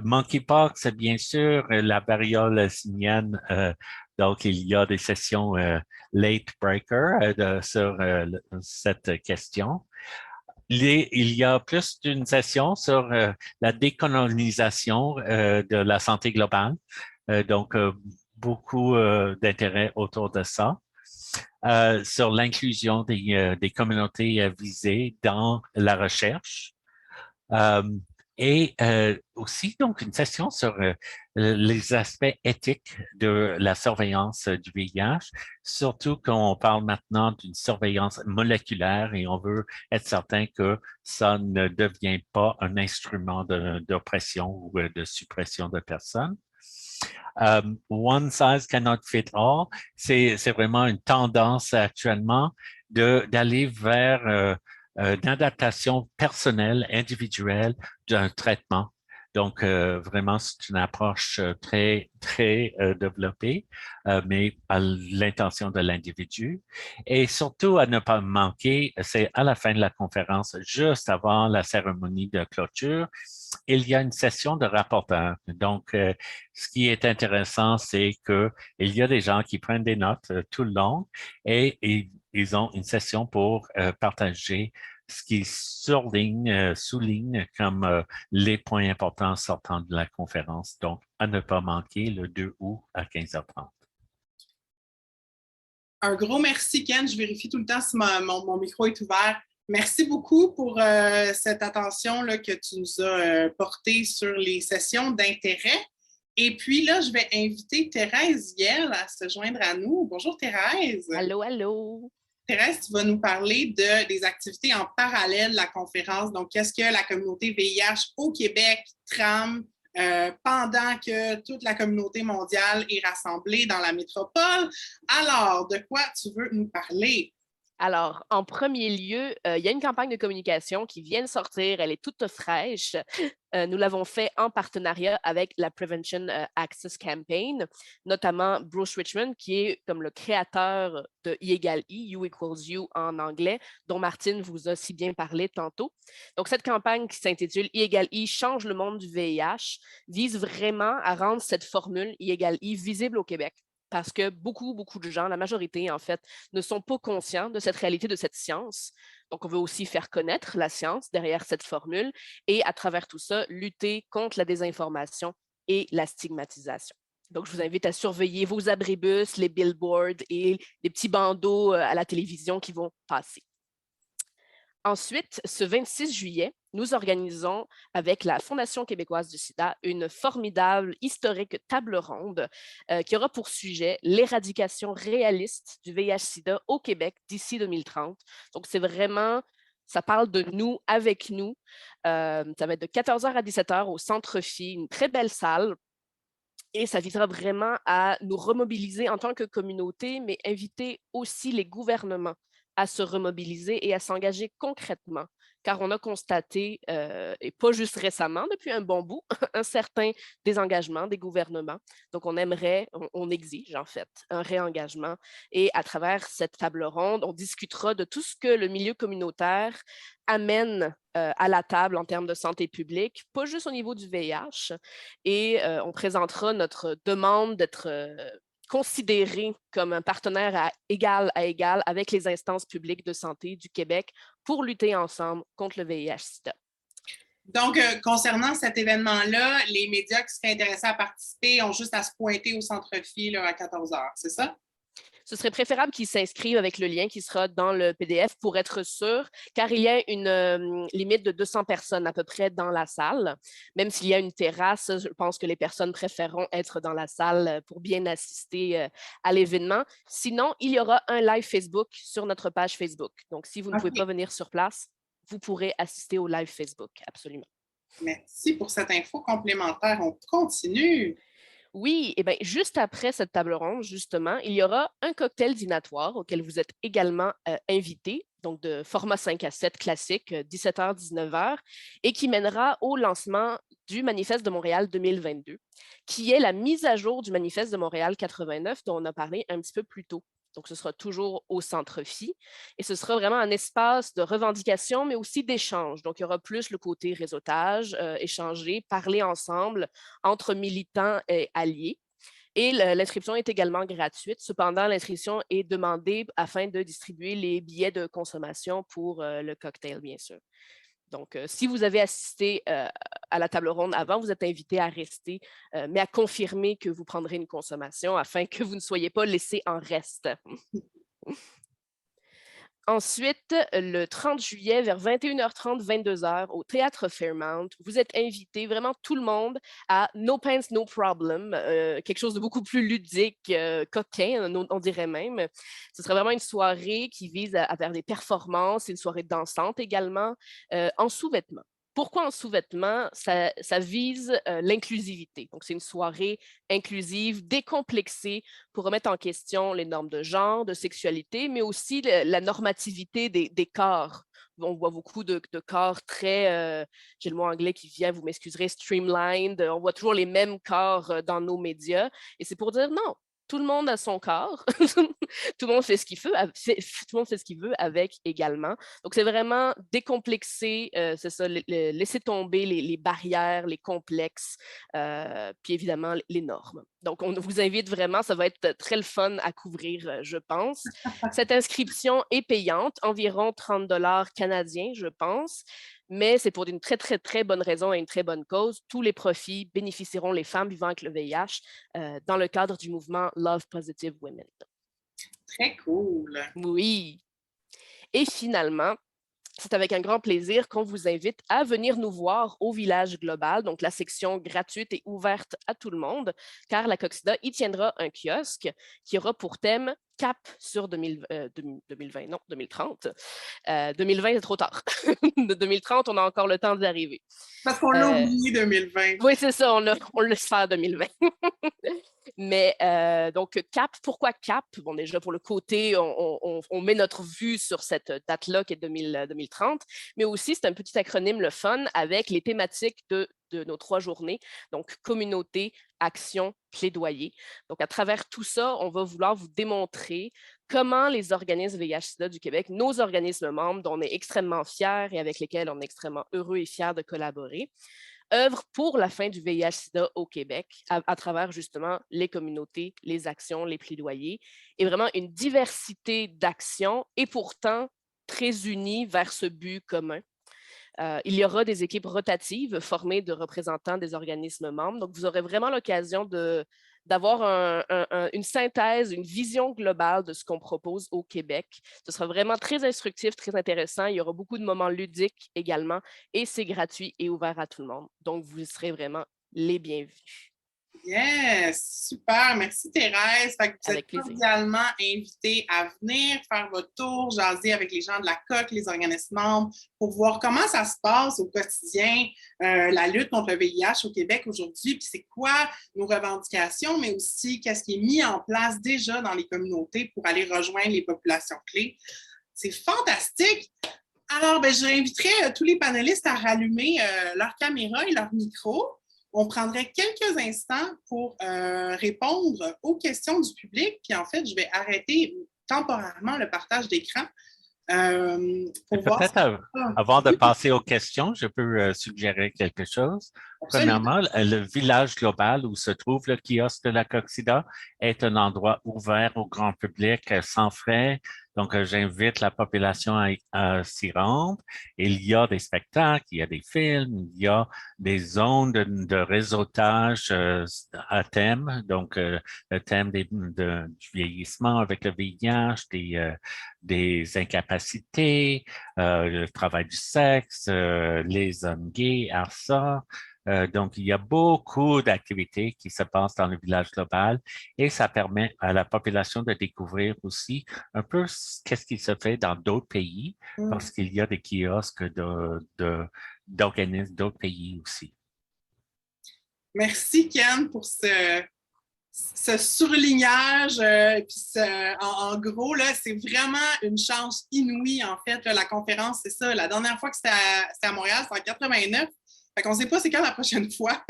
Monkeypox, bien sûr, la variole simienne. Donc, il y a des sessions late breaker sur cette question. Il y a plus d'une session sur la décolonisation de la santé globale. Donc, beaucoup d'intérêt autour de ça. Sur l'inclusion des communautés visées dans la recherche. Et aussi, donc, une session sur les aspects éthiques de la surveillance du VIH, surtout quand on parle maintenant d'une surveillance moléculaire et on veut être certain que ça ne devient pas un instrument d'oppression ou de suppression de personnes. One size cannot fit all, c'est vraiment une tendance actuellement d'aller vers une adaptation personnelle, individuelle d'un traitement. Donc, vraiment, c'est une approche très développée, mais à l'intention de l'individu. Et surtout, à ne pas manquer, c'est à la fin de la conférence, juste avant la cérémonie de clôture, il y a une session de rapporteurs. Donc, ce qui est intéressant, c'est qu'il y a des gens qui prennent des notes tout le long et ils ont une session pour partager ce qui souligne comme les points importants sortant de la conférence. Donc, à ne pas manquer le 2 août à 15h30. Un gros merci, Ken. Je vérifie tout le temps si mon micro est ouvert. Merci beaucoup pour cette attention là, que tu nous as portée sur les sessions d'intérêt. Et puis là, je vais inviter Thérèse Yelle à se joindre à nous. Bonjour Thérèse. Allô, allô. Thérèse, tu vas nous parler des activités en parallèle de la conférence. Donc, qu'est-ce que la communauté VIH au Québec trame pendant que toute la communauté mondiale est rassemblée dans la métropole? Alors, de quoi tu veux nous parler? Alors, en premier lieu, il y a une campagne de communication qui vient de sortir. Elle est toute fraîche. Nous l'avons fait en partenariat avec la Prevention Access Campaign, notamment Bruce Richmond, qui est comme le créateur de E égale I, You equals You en anglais, dont Martine vous a si bien parlé tantôt. Donc, cette campagne qui s'intitule E égale I, change le monde du VIH, vise vraiment à rendre cette formule E égale I visible au Québec. Parce que beaucoup de gens, la majorité en fait, ne sont pas conscients de cette réalité, de cette science. Donc, on veut aussi faire connaître la science derrière cette formule et à travers tout ça, lutter contre la désinformation et la stigmatisation. Donc, je vous invite à surveiller vos abribus, les billboards et les petits bandeaux à la télévision qui vont passer. Ensuite, ce 26 juillet, nous organisons avec la Fondation québécoise du sida une formidable, historique table ronde qui aura pour sujet l'éradication réaliste du VIH-Sida au Québec d'ici 2030. Donc, c'est vraiment, ça parle de nous, avec nous. Ça va être de 14h à 17h au Centre Phi, une très belle salle. Et ça visera vraiment à nous remobiliser en tant que communauté, mais inviter aussi les gouvernements à se remobiliser et à s'engager concrètement, car on a constaté, et pas juste récemment, depuis un bon bout, un certain désengagement des gouvernements. Donc, on aimerait, on exige en fait, un réengagement. Et à travers cette table ronde, on discutera de tout ce que le milieu communautaire amène à la table en termes de santé publique, pas juste au niveau du VIH. Et on présentera notre demande d'être considéré comme un partenaire à égal avec les instances publiques de santé du Québec pour lutter ensemble contre le VIH-Sida. Donc, concernant cet événement-là, les médias qui seraient intéressés à participer ont juste à se pointer au Centre Phi là, à 14h, c'est ça? Ce serait préférable qu'ils s'inscrivent avec le lien qui sera dans le PDF pour être sûr, car il y a une limite de 200 personnes à peu près dans la salle. Même s'il y a une terrasse, je pense que les personnes préféreront être dans la salle pour bien assister à l'événement. Sinon, il y aura un live Facebook sur notre page Facebook. Donc, si vous ne pouvez pas venir sur place, vous pourrez assister au live Facebook, absolument. Merci pour cette info complémentaire. On continue. Oui, et bien, juste après cette table ronde, justement, il y aura un cocktail dînatoire auquel vous êtes également invités, donc de format 5 à 7 classique, 17h, 19h, et qui mènera au lancement du Manifeste de Montréal 2022, qui est la mise à jour du Manifeste de Montréal 89 dont on a parlé un petit peu plus tôt. Donc, ce sera toujours au Centre Phi et ce sera vraiment un espace de revendication, mais aussi d'échange. Donc, il y aura plus le côté réseautage, échanger, parler ensemble entre militants et alliés. Et l'inscription est également gratuite. Cependant, l'inscription est demandée afin de distribuer les billets de consommation pour le cocktail, bien sûr. Donc, si vous avez assisté à la table ronde avant, vous êtes invité à rester, mais à confirmer que vous prendrez une consommation afin que vous ne soyez pas laissé en reste. Ensuite, le 30 juillet, vers 21h30, 22h, au Théâtre Fairmount, vous êtes invités, vraiment tout le monde, à No Pants, No Problem, quelque chose de beaucoup plus ludique, coquin, on dirait même. Ce sera vraiment une soirée qui vise à faire des performances, une soirée dansante également, en sous-vêtements. Pourquoi en sous-vêtements? Ça vise l'inclusivité. Donc, c'est une soirée inclusive, décomplexée pour remettre en question les normes de genre, de sexualité, mais aussi la normativité des corps. On voit beaucoup de corps très, j'ai le mot anglais qui vient, vous m'excuserez, streamlined. On voit toujours les mêmes corps dans nos médias. Et c'est pour dire non. Tout le monde a son corps. Tout le monde fait ce qu'il veut, tout le monde fait ce qu'il veut avec également. Donc, c'est vraiment décomplexer, c'est ça, laisser tomber les barrières, les complexes, puis évidemment les normes. Donc, on vous invite vraiment, ça va être très le fun à couvrir, je pense. Cette inscription est payante, environ 30 $ canadiens, je pense. Mais c'est pour une très, très, très bonne raison et une très bonne cause. Tous les profits bénéficieront les femmes vivant avec le VIH dans le cadre du mouvement Love Positive Women. Très cool. Oui. Et finalement, c'est avec un grand plaisir qu'on vous invite à venir nous voir au Village Global, donc la section gratuite et ouverte à tout le monde, car la Coxida y tiendra un kiosque qui aura pour thème Cap sur 2020, non, 2030. 2020, c'est trop tard. De 2030, on a encore le temps d'y arriver. Parce qu'on l'a oublié 2020. Oui, c'est ça, on le laisse faire 2020. Mais donc, CAP, pourquoi CAP? Bon, déjà, pour le côté, on met notre vue sur cette date-là qui est 2030, mais aussi, c'est un petit acronyme, le fun, avec les thématiques de nos 3 journées, donc communauté, action, plaidoyer. Donc, à travers tout ça, on va vouloir vous démontrer comment les organismes VIH-Sida du Québec, nos organismes membres, dont on est extrêmement fiers et avec lesquels on est extrêmement heureux et fiers de collaborer, œuvrent pour la fin du VIH-Sida au Québec à travers justement les communautés, les actions, les plaidoyers et vraiment une diversité d'actions et pourtant très unies vers ce but commun. Il y aura des équipes rotatives formées de représentants des organismes membres. Donc, vous aurez vraiment l'occasion d'avoir une synthèse, une vision globale de ce qu'on propose au Québec. Ce sera vraiment très instructif, très intéressant. Il y aura beaucoup de moments ludiques également et c'est gratuit et ouvert à tout le monde. Donc, vous serez vraiment les bienvenus. Yes, super. Merci Thérèse. Fait que vous Avec êtes plaisir. cordialement invités à venir faire votre tour, jaser avec les gens de la COQ, les organismes membres, pour voir comment ça se passe au quotidien, la lutte contre le VIH au Québec aujourd'hui, puis c'est quoi nos revendications, mais aussi qu'est-ce qui est mis en place déjà dans les communautés pour aller rejoindre les populations clés. C'est fantastique. Alors, je réinviterai tous les panélistes à rallumer leur caméra et leur micro. On prendrait quelques instants pour répondre aux questions du public. Puis en fait, je vais arrêter temporairement le partage d'écran. Peut-être avant de passer aux questions, je peux suggérer quelque chose. Absolument. Premièrement, le village global où se trouve le kiosque de la Coxida est un endroit ouvert au grand public sans frais. Donc, j'invite la population à s'y rendre. Il y a des spectacles, il y a des films, il y a des zones de réseautage à thème. Donc, le thème du vieillissement avec le VIH, des incapacités, le travail du sexe, les hommes gays, ARSA. Donc, il y a beaucoup d'activités qui se passent dans le village global et ça permet à la population de découvrir aussi un peu qu'est-ce qui se fait dans d'autres pays parce qu'il y a des kiosques d'organismes d'autres pays aussi. Merci, Ken, pour ce surlignage. En gros, là, c'est vraiment une chance inouïe, en fait. Là, la conférence, c'est ça. La dernière fois que c'était à Montréal, c'était en 89. Fait qu'on ne sait pas c'est quand la prochaine fois.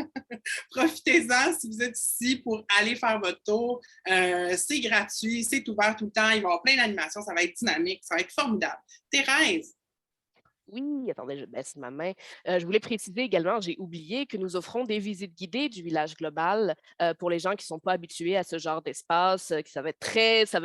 Profitez-en si vous êtes ici pour aller faire votre tour. C'est gratuit, c'est ouvert tout le temps. Il va y avoir plein d'animations. Ça va être dynamique, ça va être formidable. Thérèse. Oui, attendez, je baisse ma main. Je voulais préciser également, j'ai oublié que nous offrons des visites guidées du village global pour les gens qui ne sont pas habitués à ce genre d'espace, ça va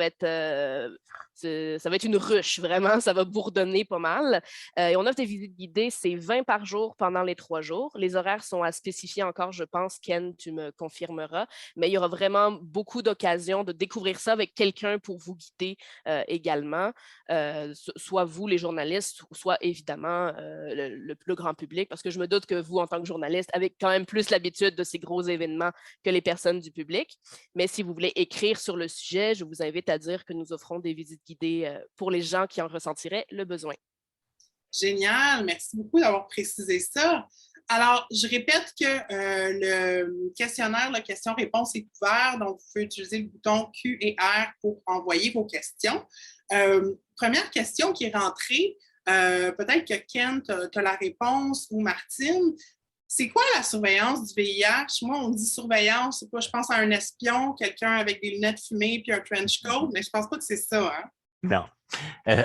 être une ruche, vraiment, ça va bourdonner pas mal. Et on offre des visites guidées, c'est 20 par jour pendant les 3 jours. Les horaires sont à spécifier encore, je pense, Ken, tu me confirmeras, mais il y aura vraiment beaucoup d'occasions de découvrir ça avec quelqu'un pour vous guider également, soit vous, les journalistes, soit évidemment le grand public, parce que je me doute que vous, en tant que journaliste, avez quand même plus l'habitude de ces gros événements que les personnes du public. Mais si vous voulez écrire sur le sujet, je vous invite à dire que nous offrons des visites guidées pour les gens qui en ressentiraient le besoin. Génial, merci beaucoup d'avoir précisé ça. Alors, je répète que le questionnaire, la question-réponse est ouvert, donc vous pouvez utiliser le bouton Q et R pour envoyer vos questions. Première question qui est rentrée, peut-être que Ken, tu as la réponse, ou Martine. C'est quoi la surveillance du VIH? Moi, on dit surveillance, c'est pas, je pense à un espion, quelqu'un avec des lunettes fumées puis un trench coat, mais je pense pas que c'est ça, hein? Non.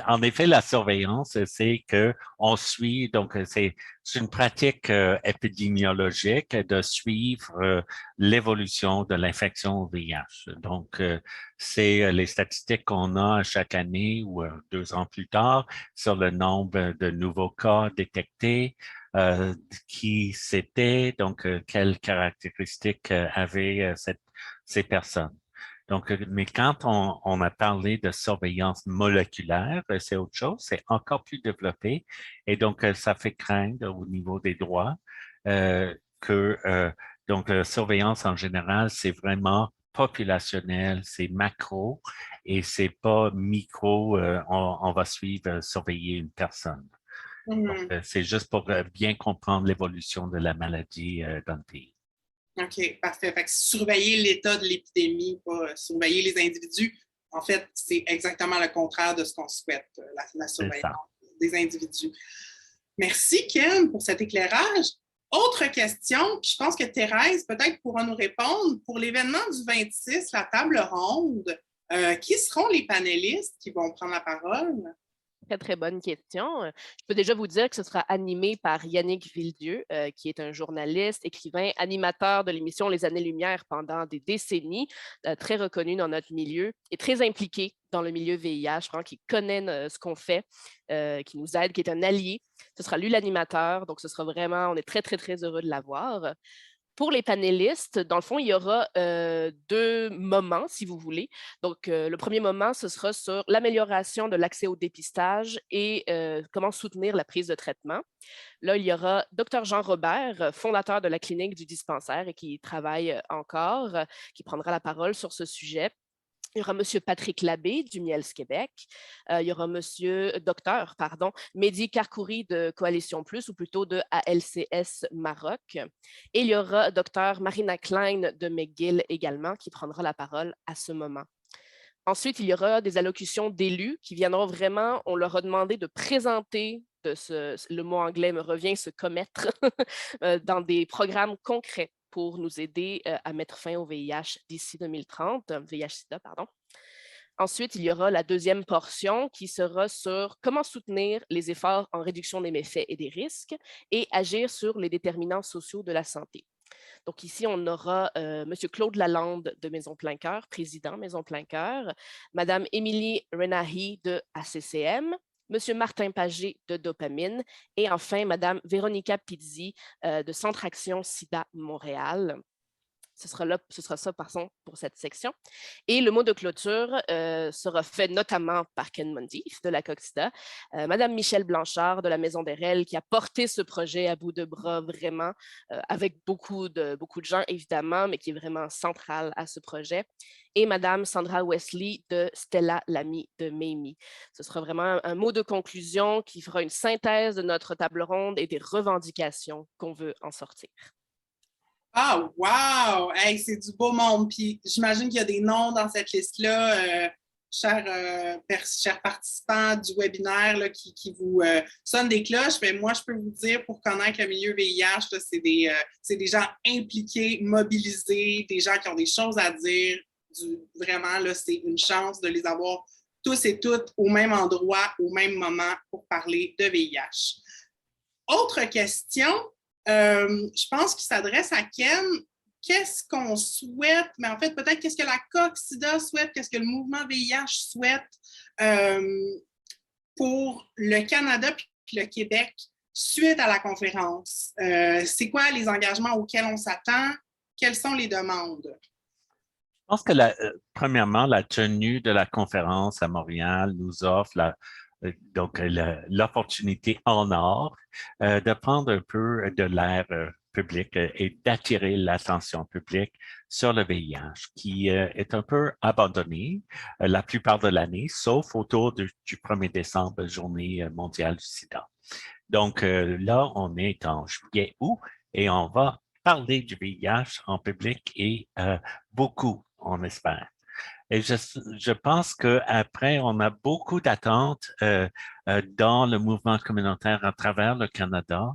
En effet, la surveillance, c'est qu'on suit, donc c'est une pratique épidémiologique de suivre l'évolution de l'infection au VIH. Donc, c'est les statistiques qu'on a chaque année ou 2 ans plus tard sur le nombre de nouveaux cas détectés, qui c'était, donc quelles caractéristiques avaient ces personnes. Donc, mais quand on a parlé de surveillance moléculaire, c'est autre chose, c'est encore plus développé. Et donc, ça fait craindre au niveau des droits donc, surveillance en général, c'est vraiment populationnel, c'est macro et c'est pas micro, on va suivre, surveiller une personne. Donc, c'est juste pour bien comprendre l'évolution de la maladie dans le pays. OK, parfait. Fait que surveiller l'état de l'épidémie, pas surveiller les individus. En fait, c'est exactement le contraire de ce qu'on souhaite, la surveillance des individus. Merci, Ken, pour cet éclairage. Autre question, je pense que Thérèse peut-être pourra nous répondre. Pour l'événement du 26, la table ronde, qui seront les panélistes qui vont prendre la parole? Très, très bonne question. Je peux déjà vous dire que ce sera animé par Yannick Villedieu, qui est un journaliste, écrivain, animateur de l'émission Les Années-Lumière pendant des décennies, très reconnu dans notre milieu et très impliqué dans le milieu VIH, vraiment, qui connaît ce qu'on fait, qui nous aide, qui est un allié. Ce sera lui l'animateur, donc ce sera vraiment, on est très, très, très heureux de l'avoir. Pour les panélistes, dans le fond, il y aura 2 moments, si vous voulez. Donc, le premier moment, ce sera sur l'amélioration de l'accès au dépistage et comment soutenir la prise de traitement. Là, il y aura Dr Jean Robert, fondateur de la clinique du dispensaire et qui travaille encore, qui prendra la parole sur ce sujet. Il y aura M. Patrick Labbé du Miels Québec. Il y aura Docteur Mehdi Karkouri de Coalition Plus, ou plutôt de ALCS Maroc. Et il y aura Dr Marina Klein de McGill également, qui prendra la parole à ce moment. Ensuite, il y aura des allocutions d'élus qui viendront vraiment, on leur a demandé de présenter, le mot anglais me revient, se commettre, dans des programmes concrets pour nous aider à mettre fin au VIH d'ici 2030, VIH-Sida, pardon. Ensuite, il y aura la deuxième portion qui sera sur comment soutenir les efforts en réduction des méfaits et des risques et agir sur les déterminants sociaux de la santé. Donc ici, on aura M. Claude Lalande de Maison Plein Cœur, président Maison Plein Cœur, Mme Émilie Renahi de ACCM, M. Martin Pagé de Dopamine et enfin Mme Véronica Pizzi de Centre Action SIDA Montréal. Ce sera ça pour cette section. Et le mot de clôture sera fait notamment par Ken Mondif de la COXIDA, Madame Michelle Blanchard de la Maison d'Erel qui a porté ce projet à bout de bras vraiment, avec beaucoup de gens évidemment, mais qui est vraiment centrale à ce projet. Et Madame Sandra Wesley de Stella Lamy de Mamie. Ce sera vraiment un mot de conclusion qui fera une synthèse de notre table ronde et des revendications qu'on veut en sortir. Ah, wow! Hey, c'est du beau monde. Puis j'imagine qu'il y a des noms dans cette liste-là, chers participants du webinaire là, qui vous sonnent des cloches. Mais moi, je peux vous dire, pour connaître le milieu VIH, c'est des gens impliqués, mobilisés, des gens qui ont des choses à dire. Vraiment, là, c'est une chance de les avoir tous et toutes au même endroit, au même moment pour parler de VIH. Autre question. Je pense qu'il s'adresse à Ken. Qu'est-ce qu'on souhaite? Mais en fait, peut-être qu'est-ce que la COXIDA souhaite, qu'est-ce que le mouvement VIH souhaite pour le Canada et le Québec suite à la conférence? C'est quoi les engagements auxquels on s'attend? Quelles sont les demandes? Je pense que, premièrement, la tenue de la conférence à Montréal nous offre l'opportunité en or de prendre un peu de l'air public et d'attirer l'attention publique sur le VIH, qui est un peu abandonné la plupart de l'année, sauf autour du 1er décembre, Journée mondiale du sida. Donc là, on est en juillet-août et on va parler du VIH en public et beaucoup, on espère. Et je pense qu'après, on a beaucoup d'attentes dans le mouvement communautaire à travers le Canada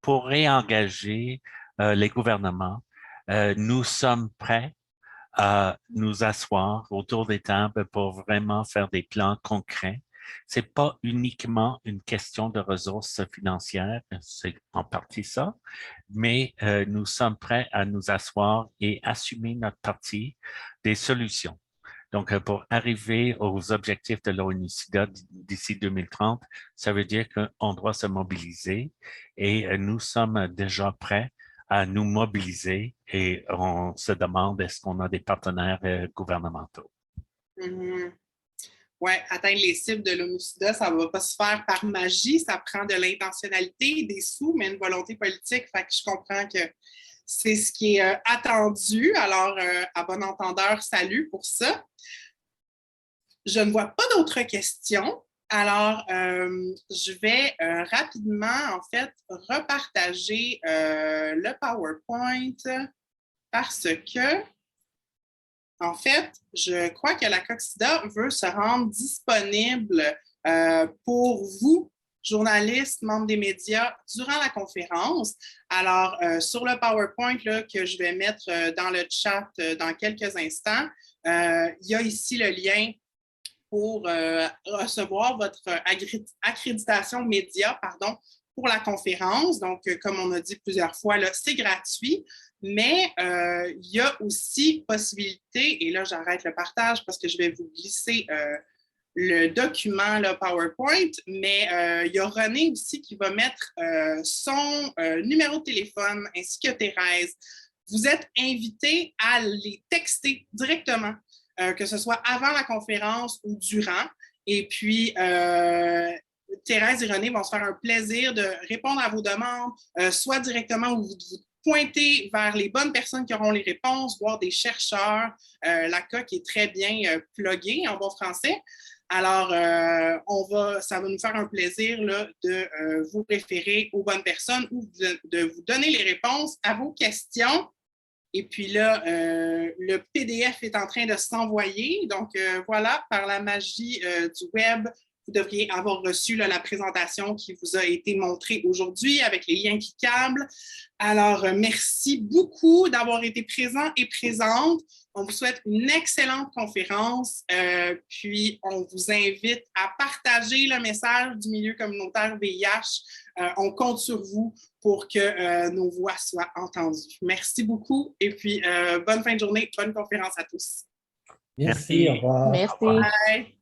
pour réengager les gouvernements. Nous sommes prêts à nous asseoir autour des tables pour vraiment faire des plans concrets. Ce n'est pas uniquement une question de ressources financières, c'est en partie ça, mais nous sommes prêts à nous asseoir et assumer notre partie des solutions. Donc, pour arriver aux objectifs de l'ONU-SIDA d'ici 2030, ça veut dire qu'on doit se mobiliser et nous sommes déjà prêts à nous mobiliser et on se demande est-ce qu'on a des partenaires gouvernementaux. Mm-hmm. Oui, atteindre les cibles de l'ONU-SIDA, ça ne va pas se faire par magie, ça prend de l'intentionnalité, des sous, mais une volonté politique. Fait que je comprends que c'est ce qui est attendu. Alors, à bon entendeur, salut pour ça. Je ne vois pas d'autres questions. Alors, je vais rapidement, en fait, repartager le PowerPoint parce que, en fait, je crois que la COXIDA veut se rendre disponible pour vous, journalistes, membres des médias, durant la conférence. Alors, sur le PowerPoint là, que je vais mettre dans le chat dans quelques instants, il y a ici le lien pour recevoir votre accréditation média, pour la conférence. Donc, comme on a dit plusieurs fois, là, c'est gratuit, mais il y a aussi possibilité, et là, j'arrête le partage parce que je vais vous glisser le document là, PowerPoint, mais il y a René aussi qui va mettre son numéro de téléphone ainsi que Thérèse. Vous êtes invités à les texter directement, que ce soit avant la conférence ou durant. Et puis, Thérèse et René vont se faire un plaisir de répondre à vos demandes, soit directement ou vous pointer vers les bonnes personnes qui auront les réponses, voire des chercheurs. La COQ est très bien pluguée en bon français. Alors, ça va nous faire un plaisir là, de vous référer aux bonnes personnes ou de vous donner les réponses à vos questions. Et puis là, le PDF est en train de s'envoyer. Donc, voilà, par la magie du web, vous devriez avoir reçu là, la présentation qui vous a été montrée aujourd'hui avec les liens cliquables. Alors, merci beaucoup d'avoir été présents et présentes. On vous souhaite une excellente conférence, puis on vous invite à partager le message du milieu communautaire VIH. On compte sur vous pour que nos voix soient entendues. Merci beaucoup et puis bonne fin de journée, bonne conférence à tous. Merci, au revoir. Merci. Bye.